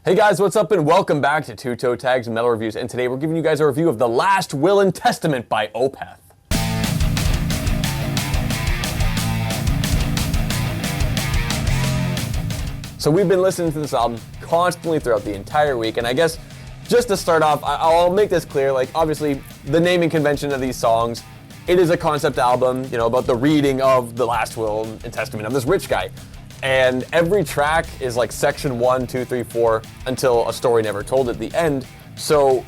Hey guys, what's up and welcome back to Toe Tags Metal Reviews, and today we're giving you guys a review of The Last Will and Testament by Opeth. So we've been listening to this album constantly throughout the entire week, and I guess just to start off, I'll make this clear, like obviously the naming convention of these songs, it is a concept album, you know, about the reading of the last will and testament of this rich guy. And every track is like section 1, 2, 3, 4 until a story never told at the end. So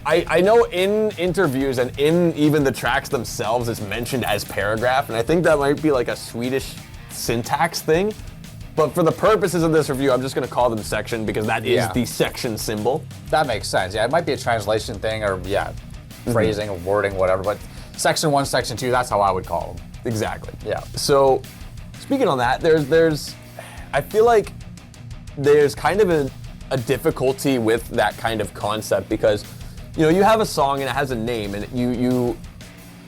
I know in interviews and in even the tracks themselves it's mentioned as paragraph, and I think that might be like a Swedish syntax thing. But for the purposes of this review, I'm just going to call them section because that is the section symbol. That makes sense. Yeah, it might be a translation thing or phrasing or wording, whatever. But section 1, section 2, that's how I would call them. Exactly. Yeah. So speaking on that, I feel like there's kind of a difficulty with that kind of concept because, you know, you have a song and it has a name and you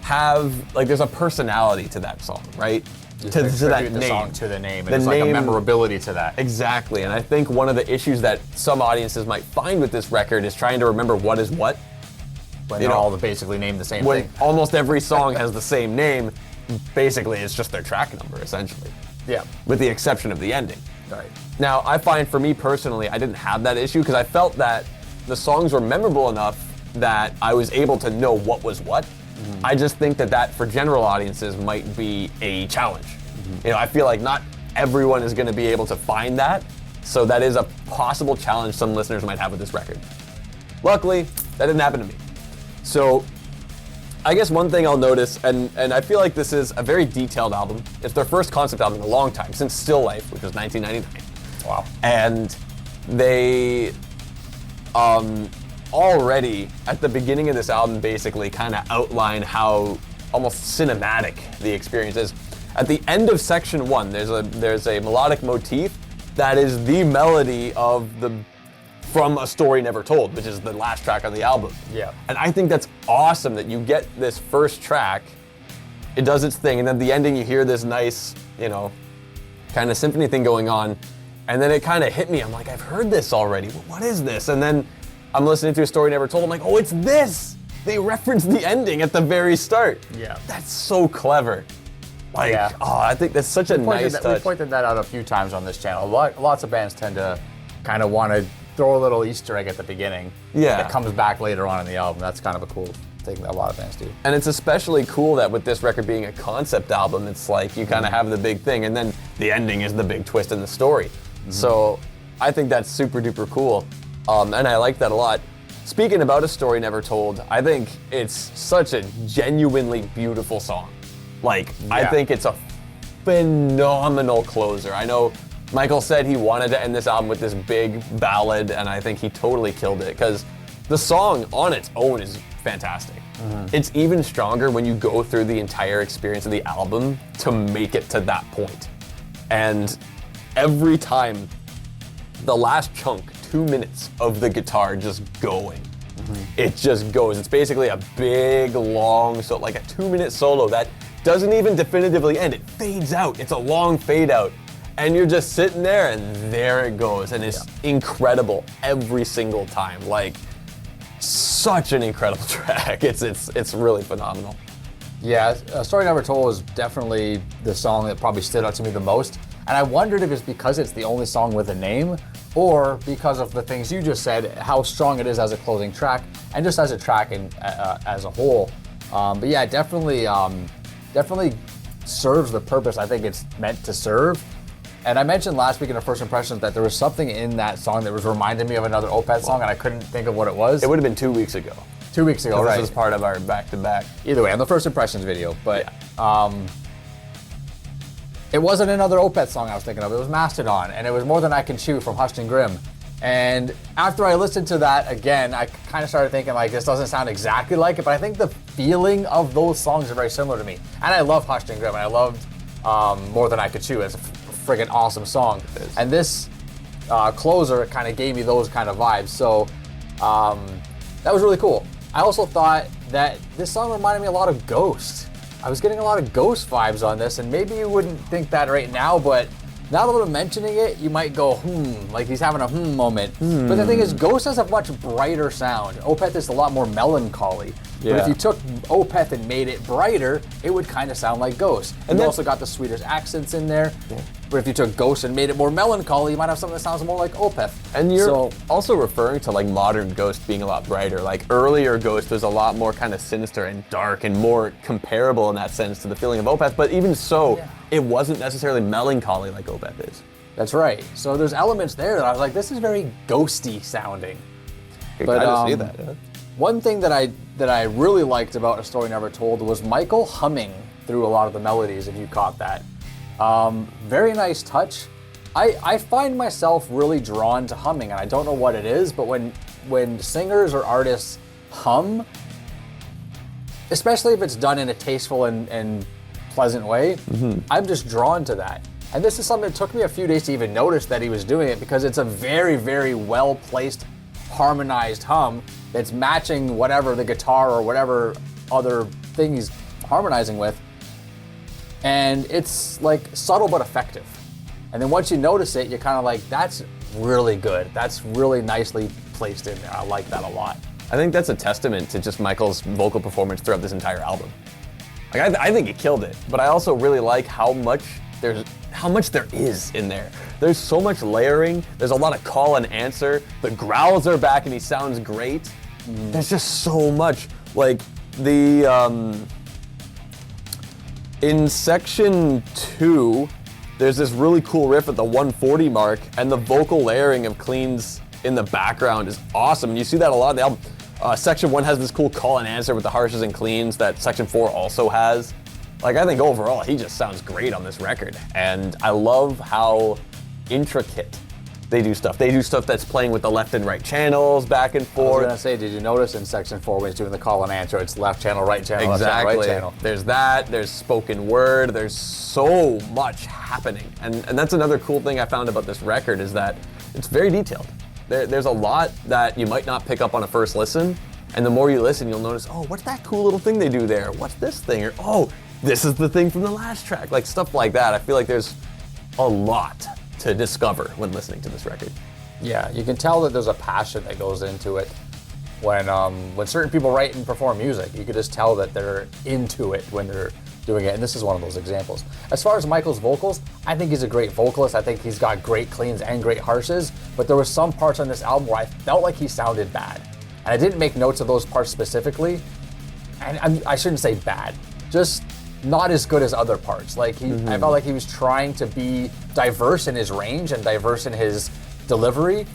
have, like, there's a personality to that song, right? To that name. The song to the name. And it's like a memorability to that. Exactly. And I think one of the issues that some audiences might find with this record is trying to remember what is what. When they're all basically named the same thing. Almost every song has the same name. Basically, it's just their track number, essentially. Yeah. With the exception of the ending. Right. Now, I find for me personally, I didn't have that issue because I felt that the songs were memorable enough that I was able to know what was what. Mm-hmm. I just think that for general audiences might be a challenge. Mm-hmm. You know, I feel like not everyone is going to be able to find that, so that is a possible challenge some listeners might have with this record. Luckily, that didn't happen to me. So I guess one thing I'll notice, and I feel like this is a very detailed album. It's their first concept album in a long time, since Still Life, which was 1999. Wow. And they already, at the beginning of this album, basically kind of outline how almost cinematic the experience is. At the end of section 1, there's a melodic motif that is the melody of From a Story Never Told, which is the last track on the album. Yeah. And I think that's awesome that you get this first track, it does its thing, and then at the ending you hear this nice, you know, kind of symphony thing going on, and then it kind of hit me. I'm like, I've heard this already. What is this? And then I'm listening to A Story Never Told. I'm like, oh, it's this! They referenced the ending at the very start. Yeah. That's so clever. Like, I think that's such a nice touch. We pointed that out a few times on this channel. Lots of bands tend to kind of want to throw a little Easter egg at the beginning that comes back later on in the album. That's kind of a cool thing that a lot of bands do. And it's especially cool that with this record being a concept album, it's like you kind of have the big thing and then the ending is the big twist in the story. Mm-hmm. So I think that's super duper cool. And I like that a lot. Speaking about A Story Never Told, I think it's such a genuinely beautiful song. Like, I think it's a phenomenal closer. I know Michael said he wanted to end this album with this big ballad, and I think he totally killed it, because the song on its own is fantastic. Mm-hmm. It's even stronger when you go through the entire experience of the album to make it to that point. And every time, the last chunk, 2 minutes of the guitar just going, it just goes. It's basically a big, long, like a 2-minute solo that doesn't even definitively end. It fades out. It's a long fade out. And you're just sitting there and there it goes. And it's incredible every single time. Like, such an incredible track. It's really phenomenal. Yeah, A Story Never Told is definitely the song that probably stood out to me the most. And I wondered if it's because it's the only song with a name or because of the things you just said, how strong it is as a closing track and just as a track and as a whole. But yeah, definitely serves the purpose I think it's meant to serve. And I mentioned last week in the first impressions that there was something in that song that was reminding me of another Opeth song, and I couldn't think of what it was. It would have been 2 weeks ago. 2 weeks ago, right. This was part of our back-to-back. Either way, on the first impressions video. But it wasn't another Opeth song I was thinking of. It was Mastodon, and it was More Than I Can Chew from Hushed and Grim. And after I listened to that again, I kind of started thinking, like, this doesn't sound exactly like it, but I think the feeling of those songs are very similar to me. And I love Hushed and Grim, and I loved More Than I Could Chew. It's a friggin' awesome song. And this closer kind of gave me those kind of vibes. So that was really cool. I also thought that this song reminded me a lot of Ghost. I was getting a lot of Ghost vibes on this, and maybe you wouldn't think that right now, but Now that I'm mentioning it, you might go, like he's having a moment. But the thing is, Ghost has a much brighter sound. Opeth is a lot more melancholy. Yeah. But if you took Opeth and made it brighter, it would kind of sound like Ghost. And you also got the Swedish accents in there. Yeah. But if you took Ghost and made it more melancholy, you might have something that sounds more like Opeth. And you're also referring to like modern Ghost being a lot brighter. Like earlier Ghost was a lot more kind of sinister and dark and more comparable in that sense to the feeling of Opeth. But even so, it wasn't necessarily melancholy like Opeth is. That's right. So there's elements there that I was like, this is very ghosty sounding. You can kind of see that. Yeah. One thing that I really liked about A Story Never Told was Michael humming through a lot of the melodies, if you caught that. Very nice touch. I find myself really drawn to humming, and I don't know what it is, but when singers or artists hum, especially if it's done in a tasteful and pleasant way, I'm just drawn to that. And this is something that took me a few days to even notice that he was doing it, because it's a very, very well-placed, harmonized hum that's matching whatever the guitar or whatever other thing he's harmonizing with. And it's like subtle but effective. And then once you notice it, you're kind of like, that's really good. That's really nicely placed in there. I like that a lot. I think that's a testament to just Michael's vocal performance throughout this entire album. Like I think he killed it, but I also really like how much there is in there. There's so much layering. There's a lot of call and answer. The growls are back and he sounds great. There's just so much. Like in section 2, there's this really cool riff at the 140 mark, and the vocal layering of cleans in the background is awesome. And you see that a lot in the album. Section 1 has this cool call and answer with the harshes and cleans that section 4 also has. Like, I think overall, he just sounds great on this record. And I love how intricate they do stuff. They do stuff that's playing with the left and right channels back and forth. I was gonna say, did you notice in section 4 when he's doing the call and answer, it's left channel, right channel, exactly. left channel, right channel. There's that, there's spoken word, there's so much happening. And that's another cool thing I found about this record is that it's very detailed. There's a lot that you might not pick up on a first listen, and the more you listen, you'll notice, oh, what's that cool little thing they do there? What's this thing? Or, oh, this is the thing from the last track. Like, stuff like that. I feel like there's a lot to discover when listening to this record. Yeah, you can tell that there's a passion that goes into it. When certain people write and perform music, you can just tell that they're into it when they're doing it, and this is one of those examples. As far as Michael's vocals, I think he's a great vocalist. I think he's got great cleans and great harshes, but there were some parts on this album where I felt like he sounded bad. And I didn't make notes of those parts specifically, and I shouldn't say bad, just not as good as other parts. Like I felt like he was trying to be diverse in his range and diverse in his delivery,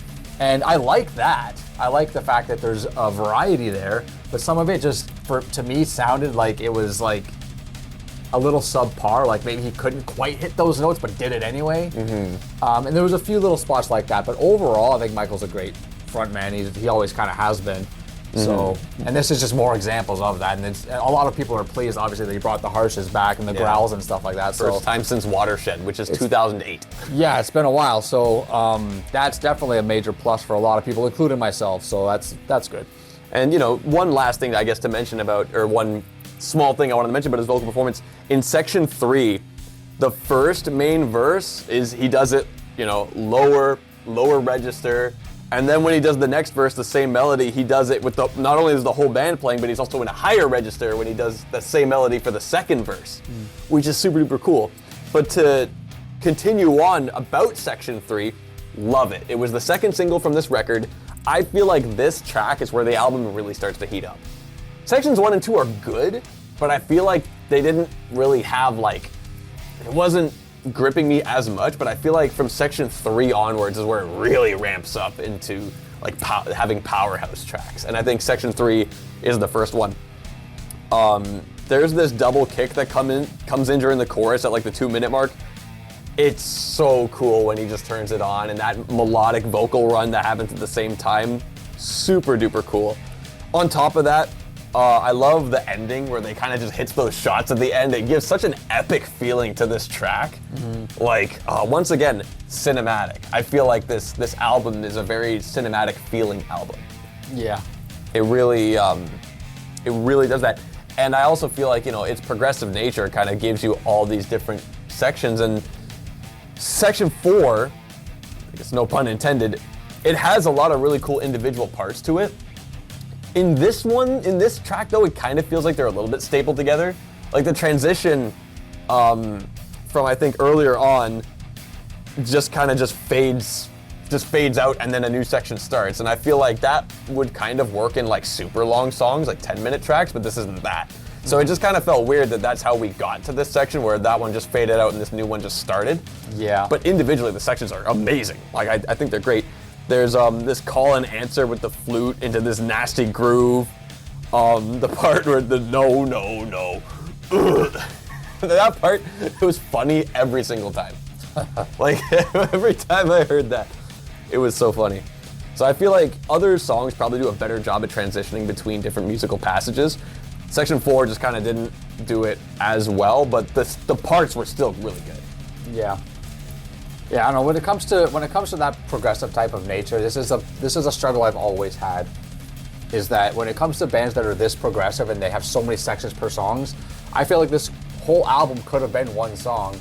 and I like that. I like the fact that there's a variety there, but some of it just, to me, sounded like it was like a little subpar, like maybe he couldn't quite hit those notes but did it anyway. And there was a few little spots like that, but overall I think Michael's a great frontman. He always kind of has been. So, and this is just more examples of that, and a lot of people are pleased obviously that he brought the harshes back and the growls and stuff like that. First time since Watershed, which is 2008. Yeah, it's been a while, so that's definitely a major plus for a lot of people, including myself, so that's good. And one last thing I guess to mention about, or one small thing I wanted to mention about his vocal performance. In section 3, the first main verse is he does it, lower register, and then when he does the next verse, the same melody, he does it with not only is the whole band playing, but he's also in a higher register when he does the same melody for the second verse, which is super duper cool. But to continue on about section 3, love it. It was the second single from this record. I feel like this track is where the album really starts to heat up. Sections 1 and 2 are good, but I feel like they didn't really have it wasn't gripping me as much, but I feel like from section 3 onwards is where it really ramps up into having powerhouse tracks. And I think section 3 is the first one. There's this double kick that comes in during the chorus at the 2-minute mark. It's so cool when he just turns it on, and that melodic vocal run that happens at the same time, super duper cool. On top of that, I love the ending where they kind of just hits those shots at the end. It gives such an epic feeling to this track. Once again, cinematic. I feel like this album is a very cinematic feeling album. Yeah. It really does that. And I also feel like, its progressive nature kind of gives you all these different sections, and Section 4, I guess no pun intended, it has a lot of really cool individual parts to it. In this track though, it kind of feels like they're a little bit stapled together. Like the transition from I think earlier on just fades out and then a new section starts. And I feel like that would kind of work in like super long songs, like 10-minute tracks, but this isn't that. So it just kind of felt weird that that's how we got to this section where that one just faded out and this new one just started. Yeah. But individually, the sections are amazing. Like, I think they're great. There's this call and answer with the flute into this nasty groove. The part where the no, ugh. That part, it was funny every single time. Like, every time I heard that, it was so funny. So I feel like other songs probably do a better job at transitioning between different musical passages. Section 4 just kind of didn't do it as well, but the parts were still really good. Yeah. Yeah, I don't know. When it comes to that progressive type of nature, this is a struggle I've always had. Is that when it comes to bands that are this progressive and they have so many sections per songs, I feel like this whole album could have been one song,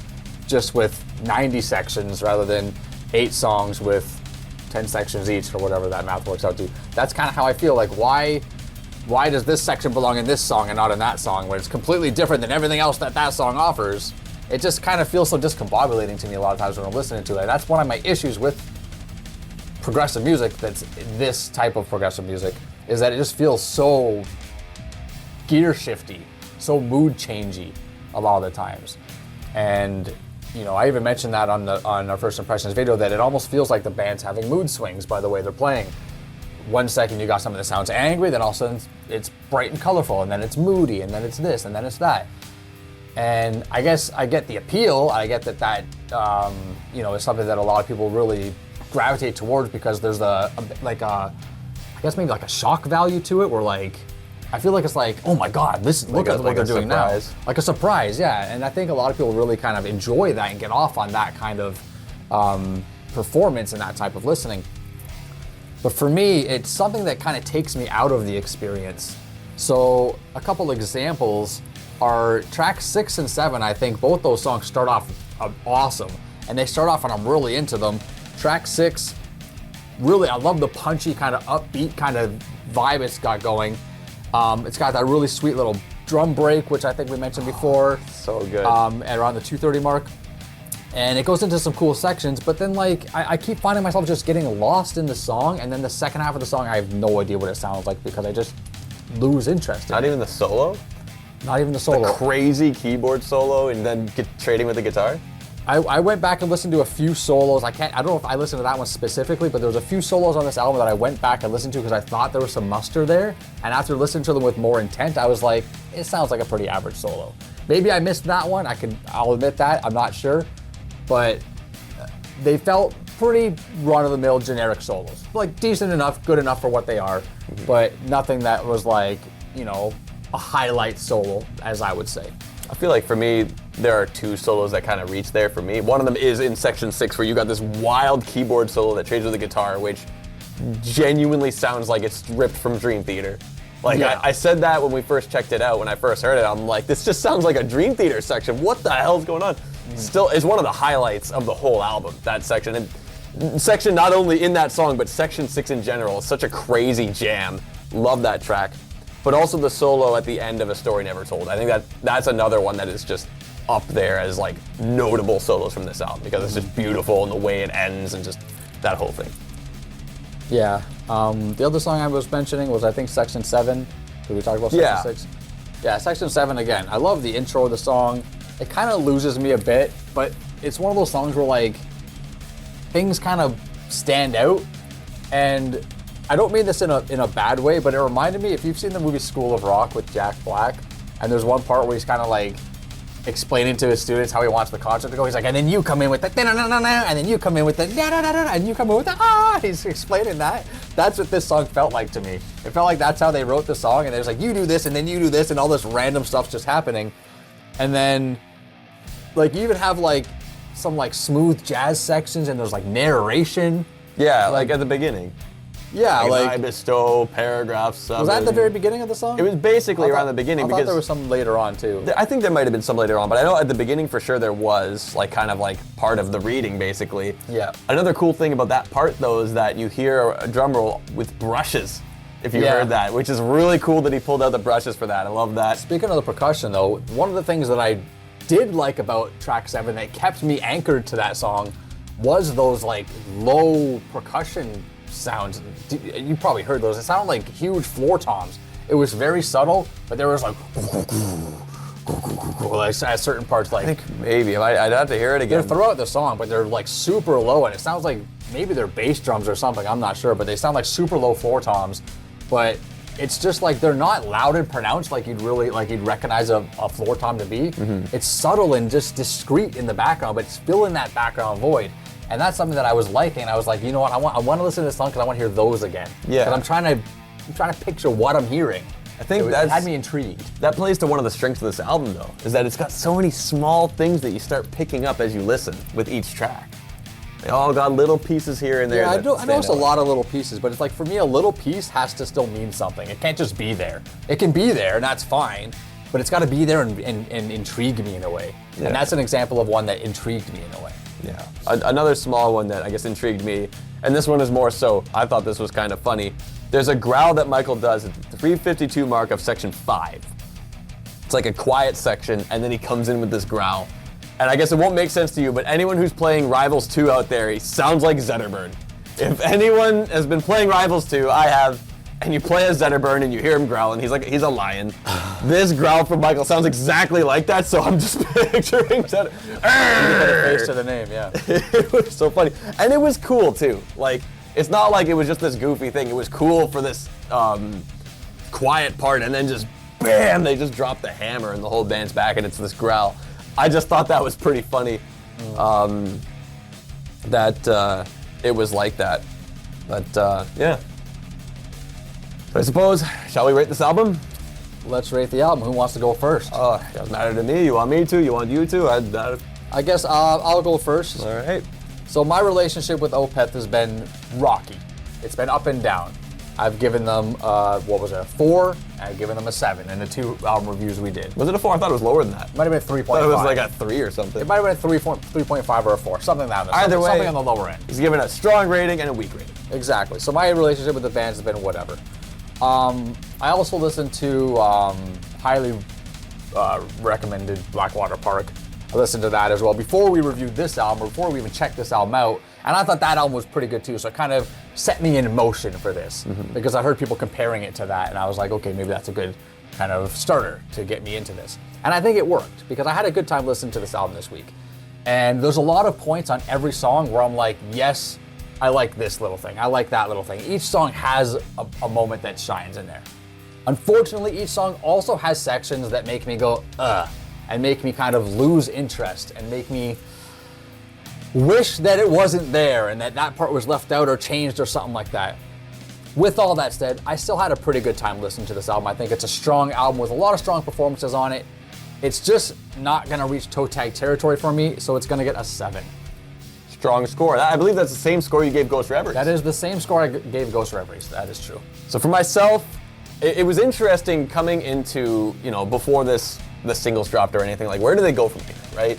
just with 90 sections rather than 8 songs with 10 sections each or whatever that math works out to. That's kind of how I feel. Like, why does this section belong in this song and not in that song when it's completely different than everything else that song offers? It just kind of feels so discombobulating to me a lot of times when I'm listening to it. And that's one of my issues with progressive music, that's this type of progressive music, is that it just feels so gear shifty, so mood changey a lot of the times. And you know, I even mentioned that on our First Impressions video, that it almost feels like the band's having mood swings by the way they're playing. 1 second you got something that sounds angry, then all of a sudden it's bright and colorful, and then it's moody, and then it's this, and then it's that. And I guess I get the appeal. I get that you know, is something that a lot of people really gravitate towards because there's I guess maybe like a shock value to it, where like I feel like it's like, oh my God, look at what they're doing now. Like a surprise, yeah. And I think a lot of people really kind of enjoy that and get off on that kind of performance and that type of listening. But for me, it's something that kind of takes me out of the experience. So a couple examples are track 6 and 7. I think both those songs start off awesome, and they start off and I'm really into them. Track 6, really, I love the punchy kind of upbeat kind of vibe it's got going. It's got that really sweet little drum break, which I think we mentioned before. So good. At around the 2:30 mark. And it goes into some cool sections, but then like I keep finding myself just getting lost in the song, and then the second half of the song I have no idea what it sounds like because I just lose interest in Not it. even the solo? Not even the solo. The crazy keyboard solo and then trading with the guitar? I went back and listened to a few solos. I don't know if I listened to that one specifically, but there was a few solos on this album that I went back and listened to because I thought there was some muster there. And after listening to them with more intent, I was like, it sounds like a pretty average solo. Maybe I missed that one. I'll admit that. I'm not sure. But they felt pretty run-of-the-mill generic solos. Like decent enough, good enough for what they are, but nothing that was like, you know, a highlight solo, as I would say. I feel like for me, there are 2 solos that kind of reach there for me. One of them is in section 6 where you got this wild keyboard solo that trades with the guitar, which genuinely sounds like it's ripped from Dream Theater. Like, yeah. I said that when we first checked it out, when I first heard it, I'm like, this just sounds like a Dream Theater section. What the hell's going on? Still, it's one of the highlights of the whole album, that section. And section not only in that song, but section 6 in general is such a crazy jam. Love that track. But also the solo at the end of A Story Never Told. I think that's another one that is just up there as like notable solos from this album because it's just beautiful and the way it ends and just that whole thing. Yeah. The other song I was mentioning was, I think, Section 7. Did we talk about Section 6? Yeah, Section 7 again. I love the intro of the song. It kind of loses me a bit, but it's one of those songs where like things kind of stand out. And I don't mean this in a bad way, but it reminded me, if you've seen the movie School of Rock with Jack Black, and there's one part where he's kind of like explaining to his students how he wants the concert to go. He's like, and then you come in with the and then you come in with the and you come in with the ah. He's explaining that. That's what this song felt like to me. It felt like that's how they wrote the song, and there's like, you do this and then you do this, and all this random stuff's just happening. And then like you even have like some like smooth jazz sections, and there's like narration. Yeah, like at the beginning. Yeah, like I bestow paragraph 7. was that at the very beginning of the song? It was basically around the beginning. I thought there was some later on too. I think there might have been some later on, but I know at the beginning for sure there was like kind of like part of the reading basically. Yeah. Another cool thing about that part though is that you hear a drum roll with brushes. If you heard that, which is really cool that he pulled out the brushes for that. I love that. Speaking of the percussion though, one of the things that I did like about track 7 that kept me anchored to that song was those like low percussion sounds. You probably heard those. It sounded like huge floor toms. It was very subtle, but there was like at certain parts like. I think maybe I'd have to hear it again. They're throughout the song, but they're like super low, and it sounds like maybe they're bass drums or something. I'm not sure, but they sound like super low floor toms. But it's just like they're not loud and pronounced like you'd recognize a floor tom to be. It's subtle and just discreet in the background, but it's filling that background void. And that's something that I was liking. I was like, you know what? I want to listen to this song because I want to hear those again. Yeah. Because I'm trying to picture what I'm hearing. I think it had me intrigued. That plays to one of the strengths of this album, though, is that it's got so many small things that you start picking up as you listen with each track. They all got little pieces here and there. Yeah, I noticed a lot of little pieces, but it's like for me, a little piece has to still mean something. It can't just be there. It can be there, and that's fine, but it's got to be there and intrigue me in a way. Yeah. And that's an example of one that intrigued me in a way. Yeah. Another small one that I guess intrigued me, and this one is more so, I thought this was kind of funny. There's a growl that Michael does at the 352 mark of section 5. It's like a quiet section, and then he comes in with this growl. And I guess it won't make sense to you, but anyone who's playing Rivals 2 out there, he sounds like Zetterburn. If anyone has been playing Rivals 2, I have, and you play as Zetterburn and you hear him growling, he's a lion. This growl from Michael sounds exactly like that, so I'm just picturing Zetterburn. You put a face to the name, yeah. It was so funny. And it was cool too. Like, it's not like it was just this goofy thing. It was cool for this quiet part, and then just bam, they just drop the hammer and the whole band's back and it's this growl. I just thought that was pretty funny that it was like that. But yeah. So I suppose, shall we rate this album? Let's rate the album. Who wants to go first? It doesn't matter to me. You want me to? You want you to? I guess I'll go first. All right. So my relationship with Opeth has been rocky. It's been up and down. I've given them, a 4, and I've given them a 7 in the 2 album reviews we did. Was it a 4? I thought it was lower than that. Might have been 3.5. I thought it was like a 3 or something. It might have been a 3.5 or a 4, something like that. Either way, something on the lower end. He's given a strong rating and a weak rating. Exactly. So my relationship with the bands has been whatever. I also listened to highly recommended Blackwater Park. I listened to that as well before we reviewed this album, or before we even checked this album out. And I thought that album was pretty good too, so it kind of set me in motion for this because I heard people comparing it to that, and I was like, okay, maybe that's a good kind of starter to get me into this. And I think it worked because I had a good time listening to this album this week. And there's a lot of points on every song where I'm like, yes, I like this little thing, I like that little thing. Each song has a moment that shines in there. Unfortunately, each song also has sections that make me go, and make me kind of lose interest and make me wish that it wasn't there and that part was left out or changed or something like that. With all that said, I still had a pretty good time listening to this album. I think it's a strong album with a lot of strong performances on it. It's just not gonna reach toe tag territory for me, so it's gonna get a 7. Strong score. I believe that's the same score you gave Ghost Reveries. That is the same score I gave Ghost Reveries. That is true. So for myself, it was interesting coming into, before the singles dropped or anything, like where do they go from here, right?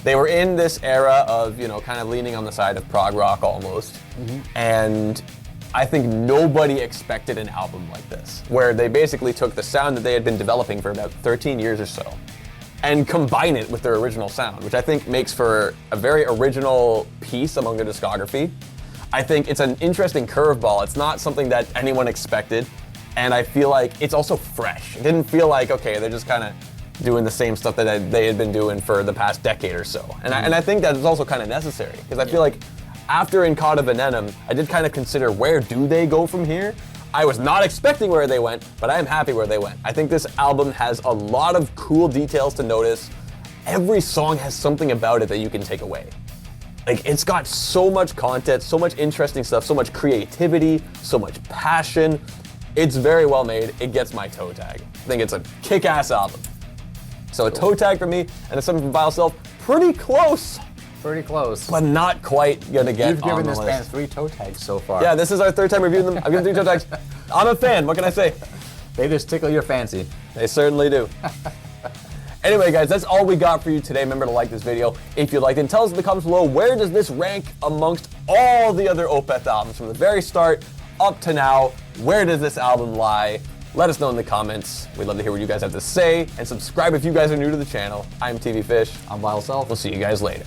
They were in this era of, kind of leaning on the side of prog rock almost. And I think nobody expected an album like this, where they basically took the sound that they had been developing for about 13 years or so and combine it with their original sound, which I think makes for a very original piece among their discography. I think it's an interesting curveball. It's not something that anyone expected. And I feel like it's also fresh. It didn't feel like, okay, they're just kind of doing the same stuff that they had been doing for the past decade or so. And I think that is also kind of necessary, because I feel like after Incauda Venenum, I did kind of consider where do they go from here? I was not expecting where they went, but I am happy where they went. I think this album has a lot of cool details to notice. Every song has something about it that you can take away. Like, it's got so much content, so much interesting stuff, so much creativity, so much passion. It's very well made. It gets my toe tag. I think it's a kick-ass album. So a toe tag for me and a 7 from Vile Self, pretty close Pretty close. but not quite gonna get You've given on the this list. band 3 toe tags so far. Yeah, this is our third time reviewing them. I've given 3 toe tags. I'm a fan. What can I say? They just tickle your fancy. They certainly do. Anyway, guys, that's all we got for you today. Remember to like this video if you liked it. And tell us in the comments below, where does this rank amongst all the other Opeth albums from the very start up to now? Where does this album lie? Let us know in the comments. We'd love to hear what you guys have to say. And subscribe if you guys are new to the channel. I'm TV Fish. I'm Lyle Self. We'll see you guys later.